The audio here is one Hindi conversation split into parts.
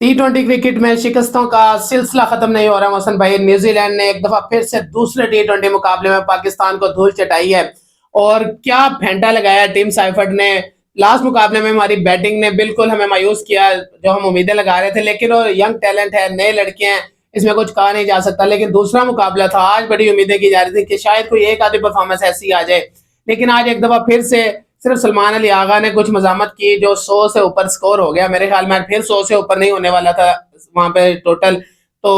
T20 क्रिकेट में शिकस्तों का सिलसिला खत्म नहीं हो रहा मोहसन भाई। न्यूजीलैंड ने एक दफा फिर से दूसरे T20 मुकाबले में पाकिस्तान को धूल चटाई है और क्या फेंटा लगाया टीम साइफर्ड ने। लास्ट मुकाबले में हमारी बैटिंग ने बिल्कुल हमें मायूस किया, जो हम उम्मीदें लगा रहे थे, लेकिन वो यंग टैलेंट है, नए लड़के हैं, इसमें कुछ कहा नहीं जा सकता। लेकिन दूसरा मुकाबला था, आज बड़ी उम्मीदें की जा रही थी कि शायद कोई एक आधी परफॉर्मेंस ऐसी आ जाए, लेकिन आज एक दफा फिर से सिर्फ सलमान अली आगा ने कुछ मजामत की जो 100 से ऊपर स्कोर हो गया। मेरे ख्याल में फिर 100 से ऊपर नहीं होने वाला था वहां पे टोटल। तो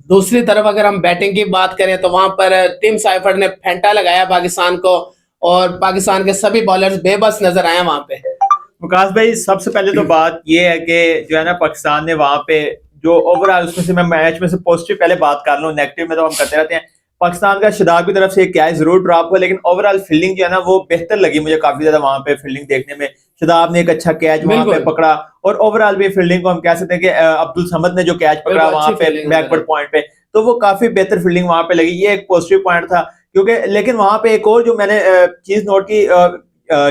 दूसरी तरफ अगर हम बैटिंग की बात करें तो वहां पर टीम साइफर्ड ने फेंटा लगाया पाकिस्तान को और पाकिस्तान के सभी बॉलर्स बेबस नजर आए वहां पे। विकास भाई, सबसे पहले तो बात ये है कि जो है ना, पाकिस्तान ने वहां पे जो ओवरऑल, उसमें से मैं मैच में से पॉजिटिव पहले बात कर लूं, नेगेटिव में तो हम करते रहते हैं। पाकिस्तान का शादाब की तरफ से एक कैच जरूर ड्रॉप हुआ, लेकिन ओवरऑल फील्डिंग जो है ना वो बेहतर लगी मुझे काफी ज्यादा वहां पे फील्डिंग देखने में। शादाब ने एक अच्छा कैच वहां पे पकड़ा और ओवरऑल भी फील्डिंग को हम कह सकते हैं कि अब्दुल समद ने जो कैच पकड़ा वहां पे बैकवर्ड पॉइंट पे, तो वो काफी बेहतर फील्डिंग वहां पे लगी। ये एक पॉजिटिव पॉइंट था, क्योंकि लेकिन वहां पे एक और जो मैंने चीज नोट की,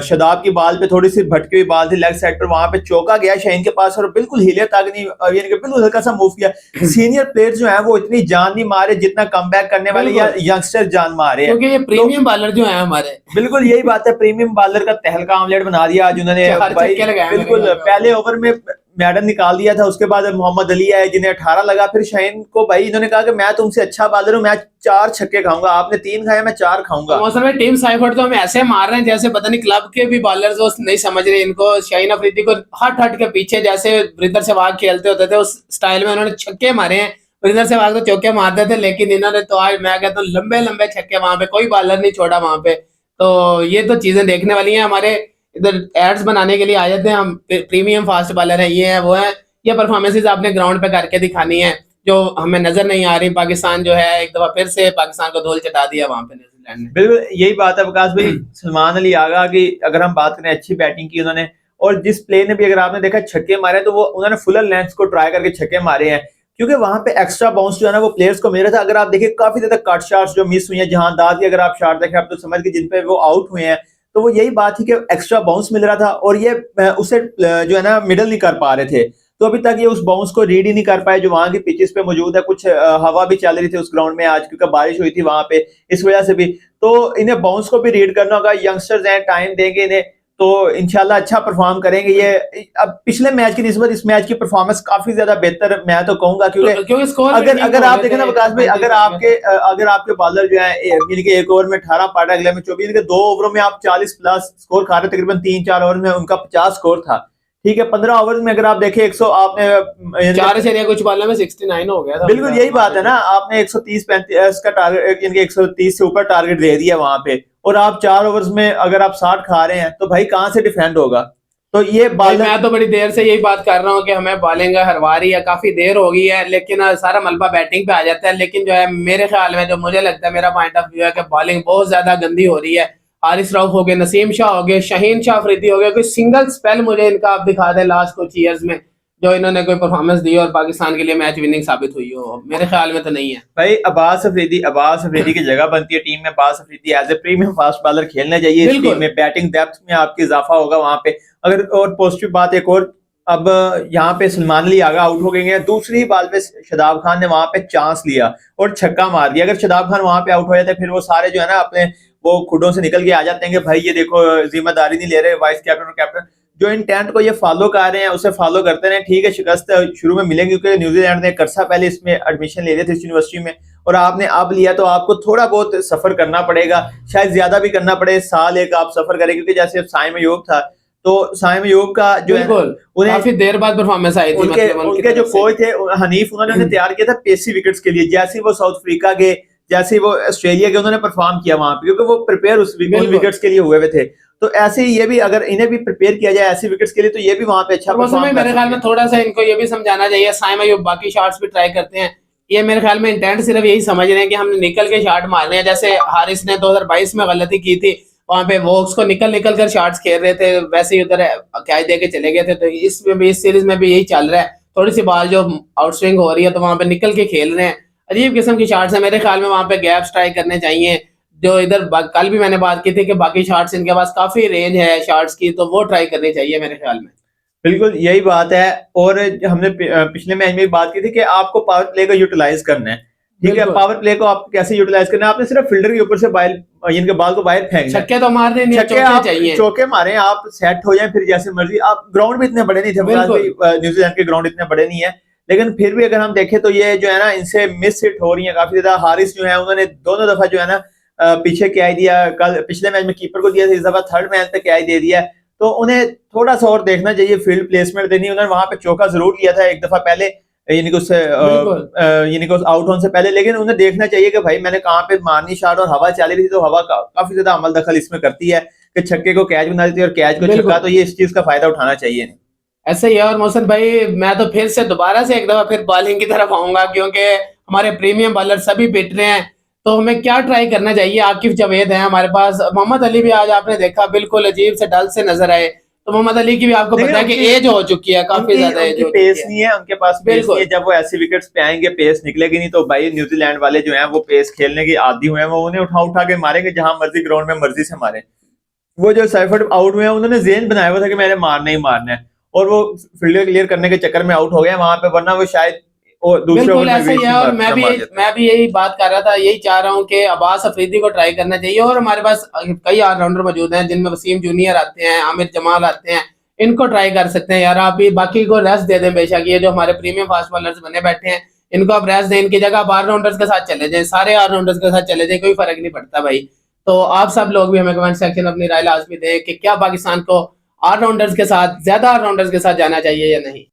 शादाब की बाल पे थोड़ी सी भटकी हुई बाल थी लेग साइड पर, वहां पे चौका गया शाहीन के पास और बिल्कुल हिले तक नहीं, यानी कि बिल्कुल हल्का सा मूव किया। सीनियर प्लेयर्स जो है वो इतनी जान नहीं मारे जितना कमबैक करने वाले या यंगस्टर जान मारे हैं, क्योंकि ये प्रीमियम बॉलर जो है हमारे। बिल्कुल यही बात है, प्रीमियम बॉलर का तहलका आमलेट बना दिया आज उन्होंने भाई। बिल्कुल पहले ओवर में मैडन निकाल दिया था, उसके बाद मोहम्मद अली आए जिन्हें 18 लगा, फिर शाहीन को भाई इन्होंने कहा कि मैं तुमसे अच्छा बॉलर हूं, मैं 4 छक्के खाऊंगा, आपने 3 खाए, मैं 4 खाऊंगा। मौसम में टीम साइफर्ड तो हमें ऐसे मार रहे हैं जैसे पता नहीं क्लब के भी बॉलर्स वो नहीं समझ रहे इनको। शाहीन अफरीदी को हट हट के पीछे जैसे वृद्धर सहवाग खेलते होते थे उस स्टाइल में उन्होंने छक्के मारे हैं। वृद्धर सहवाग तो चौके मारते थे, लेकिन इन्होंने तो आज मैं कहता हूँ लंबे लंबे छक्के, वहां पे कोई बॉलर नहीं छोड़ा वहां पे। तो ये तो चीजें देखने वाली हैं। हमारे इधर एड्स बनाने के लिए आ जाते हैं हम, प्रीमियम फास्ट बॉलर है, ये है वो है। ये परफॉर्मेंसेज आपने ग्राउंड पे करके दिखानी है जो हमें नजर नहीं आ रही। पाकिस्तान जो है एक दफा फिर से पाकिस्तान को धूल चटा दिया वहां पे न्यूजीलैंड ने। बिल्कुल यही बात है विकास भाई। सलमान अली आगा की अगर हम बात करें, अच्छी बैटिंग की उन्होंने, और जिस प्ले ने भी अगर आपने देखा छक्के मारे तो वो उन्होंने फुलर लेंथ को ट्राई करके छक्के मारे हैं, क्योंकि वहां पे एक्स्ट्रा बाउंस जो है ना वो प्लेयर्स को मिल रहा था। अगर आप देखिए काफी ज्यादा कट शॉट्स जो मिस हुई हैं, जहां दाद की अगर आप शॉट देखें आप तो समझ के जिन पे वो आउट हुए हैं, तो वो यही बात थी कि एक्स्ट्रा बाउंस मिल रहा था और ये उसे जो है ना मिडल नहीं कर पा रहे थे। तो अभी तक ये उस बाउंस को रीड ही नहीं कर पाए जो वहां की पिचेस पे मौजूद है। कुछ हवा भी चल रही थी उस ग्राउंड में आज, क्योंकि बारिश हुई थी वहां पे, इस वजह से भी। तो इन्हें बाउंस को भी रीड करना होगा, यंगस्टर्स हैं, टाइम देंगे इन्हें तो इंशाल्लाह अच्छा परफॉर्म करेंगे ये। अब पिछले मैच की निस्बत इस मैच की परफॉर्मेंस काफी ज्यादा बेहतर मैं तो कहूंगा, क्योंकि अगर आप देखें ना विकास भाई, अगर आपके बॉलर जो है मिल के एक ओवर में 18 पाटा, अगले में 24, 2 ओवरों में आप 40 प्लस स्कोर खा रहे, तकरीबन 3-4 ओवर में उनका 50 स्कोर था। ठीक है, 15 ओवर में अगर आप देखें 100, आपने 4 से कुछ बॉलों में 69 हो गया था। बिल्कुल यही बात है ना, आपने 130-35 का टारगेट, यानी 130 से ऊपर टारगेट दे दिया वहां पे, और आप 4 ओवर्स में अगर आप 60 खा रहे हैं तो भाई कहां से डिफेंड होगा। तो ये मैं तो बड़ी देर से यही बात कर रहा हूँ कि हमें बॉलिंग हरवा रही है, काफी देर हो गई है, लेकिन सारा मलबा बैटिंग पे आ जाता है। लेकिन जो है मेरे ख्याल में, जो मुझे लगता है, मेरा पॉइंट ऑफ व्यू है कि बॉलिंग बहुत ज्यादा गंदी हो रही है। हारिस रऊफ हो गए, नसीम शाह हो गए, शाहीन शाह अफरीदी हो गए, कोई सिंगल स्पेल मुझे इनका आप दिखा दे लास्ट कुछ ईयर्स में जो इन्होंने कोई परफॉर्मेंस दी और पाकिस्तान के लिए मैच विनिंग साबित हुई हो। मेरे ख्याल में तो नहीं है भाई। अब्बास अफरीदी की जगह बनती है टीम में। Abbas Afridi as a premium fast bowler खेलने चाहिए इस टीम में, बैटिंग डेप्थ में आपकी इजाफा होगा वहां पे। अगर और पॉजिटिव बात एक और, अब यहाँ पे सलमान अली आगा आउट हो गए हैं, दूसरी बॉल पे शादाब खान ने वहां पे चांस लिया और छक्का मार दिया। अगर शादाब खान वहां पे आउट हो जाते फिर वो सारे जो है ना अपने वो खुडों से निकल के आ जाते हैं कि भाई ये देखो जिम्मेदारी नहीं ले रहे वाइस कैप्टन और कैप्टन। जो इंटेंट को ये फॉलो कर रहे हैं उसे फॉलो करते रहे, ठीक है। शिकस्त शुरू में मिलेंगे क्योंकि न्यूजीलैंड ने कर्सा पहले इसमें एडमिशन ले लिया था इस यूनिवर्सिटी में, और आपने अब लिया तो आपको थोड़ा बहुत सफर करना पड़ेगा, शायद ज्यादा भी करना पड़े, साल एक आप सफर करें। क्योंकि जैसे साइम अयूब था, तो साइम अयूब का जो है उन्हें काफी देर बाद परफॉर्मेंस आई थी, उनके जो कोच थे हनीफ, उन्होंने तैयार किया था पेसी विकेट्स के लिए। जैसे वो साउथ अफ्रीका के, जैसे वो ऑस्ट्रेलिया के, उन्होंने परफॉर्म किया वहां पे, क्योंकि वो प्रिपेयर उस विकेट्स के लिए हुए हुए थे। तो ऐसे ही ये भी अगर इन्हें भी प्रिपेयर किया जाए ऐसी विकेट्स के लिए, तो ये भी वहां पे अच्छा परफॉर्म कर। मेरे ख्याल में थोड़ा सा इनको ये भी समझाना चाहिए, साइम अयूब बाकी शॉट्स भी ट्राई करते हैं, ये मेरे ख्याल में इंटेंट सिर्फ यही समझ रहे हैं कि हमने निकल के शॉट मारने हैं। जैसे हारिस ने 2022 में गलती की थी, वहां पे वोक्स को निकल निकल कर शॉट्स खेल रहे थे, वैसे ही उधर कैच दे के चले गए थे। तो इसमें भी, इस सीरीज में भी यही चल रहा है, थोड़ी सी बॉल जो आउटस्विंग हो रही है तो वहां पे निकल के खेल रहे हैं। अजीब किस्म की शॉट्स है, मेरे ख्याल में वहां पे गैप्स ट्राई करने चाहिए। जो इधर कल भी मैंने बात की थी कि बाकी शॉट्स इनके पास काफी रेंज है शॉट्स की, तो वो ट्राई करनी चाहिए मेरे ख्याल में। बिल्कुल यही बात है। और हमने पिछले मैच में भी बात की थी कि आपको पावर प्ले को यूटिलाइज करना है, ठीक है। बिल्कुल। पावर प्ले को आप कैसे यूटिलाइज करना है, आपने सिर्फ फील्डर के ऊपर से इनके बॉल को बाहर फेंकना है। छक्के तो मारने नहीं, छक्के चौके आप चाहिए। चौके मारे, आप सेट हो जाए फिर जैसे मर्जी। आप ग्राउंड भी इतने बड़े नहीं थे बिल्कुल। न्यूजीलैंड के ग्राउंड इतने बड़े नहीं है, लेकिन फिर भी अगर हम देखें तो ये जो है ना इनसे मिस हिट हो रही है काफी ज्यादा। हारिस जो है उन्होंने दोनों दफा जो है ना पीछे क्या दिया, कल पिछले मैच में कीपर को दिया था, इस दफा थर्ड मैच पे क्या दे दिया। तो उन्हें थोड़ा सा और देखना चाहिए, फील्ड प्लेसमेंट देनी। उन्होंने वहां पे चौका जरूर लिया था एक दफा पहले, यानी कि उससे बिल्कुल। यानी कि आउट होने से पहले, लेकिन उन्हें देखना चाहिए कि भाई मैंने कहाँ पे मारनी शॉट, और हवा चल रही थी तो हवा काफी ज्यादा अमल दखल इसमें करती है कि छक्के को कैच बना देती है और कैच को छक्का। बिल्कुल तो ये इस चीज का फायदा उठाना चाहिए नहीं। ऐसे ही है। और मोहसिन भाई मैं तो फिर से दोबारा से एक दफा फिर बॉलिंग की तरफ आऊंगा, क्योंकि हमारे प्रीमियम बॉलर सभी पिट रहे हैं। तो हमें क्या ट्राई करना चाहिए? आकिफ जावेद है हमारे पास, मोहम्मद अली भी आज आपने देखा बिल्कुल अजीब से डल से नजर आए। तो मोहम्मद अली की भी आपको लेकिन पता है कि उनकी एज हो चुकी है, काफी ज्यादा एज उनकी हो पेस चुकी है। नहीं है, उनके पास पेस नहीं है। बिल्कुल जब वो ऐसे विकेट्स पे आएंगे पेस निकलेगी नहीं। तो भाई न्यूजीलैंड वाले जो हैं वो पेस खेलने की आदी हुए हैं, वो उन्हें उठा उठा के मारेंगे जहां मर्जी ग्राउंड में मर्जी से मारे। वो जो साइफर्ड आउट हुए हैं उन्होंने जेन बनाया हुआ था कि मैंने मारना ही मारना है, और वो फील्डर क्लियर करने के चक्कर में आउट हो गए वहां पे, वरना वो शायद और दूसरे ओवर बिल्कुल में ऐसा ही है। और भी मार देते। मैं भी यही बात कर रहा था, यही चाह रहा हूँ कि अब्बास अफरीदी को ट्राई करना चाहिए। और हमारे पास कई ऑलराउंडर मौजूद हैं, जिनमें वसीम जूनियर आते हैं, आमिर जमाल आते हैं, इनको ट्राई कर सकते हैं यार आप भी। बाकी को रेस्ट दे दें बेशक, ये जो हमारे प्रीमियम फास्ट बॉलर्स बने बैठे हैं इनको आप रेस्ट दें, इनकी जगह आप ऑलराउंडर्स के साथ चले जाएं, सारे ऑलराउंडर्स के साथ चले जाएं, कोई फर्क नहीं पड़ता भाई। तो आप सब लोग भी हमें कमेंट सेक्शन में अपनी राय लाजमी दें कि क्या पाकिस्तान को ऑलराउंडर्स के साथ, ज्यादा ऑलराउंडर्स के साथ जाना चाहिए या नहीं।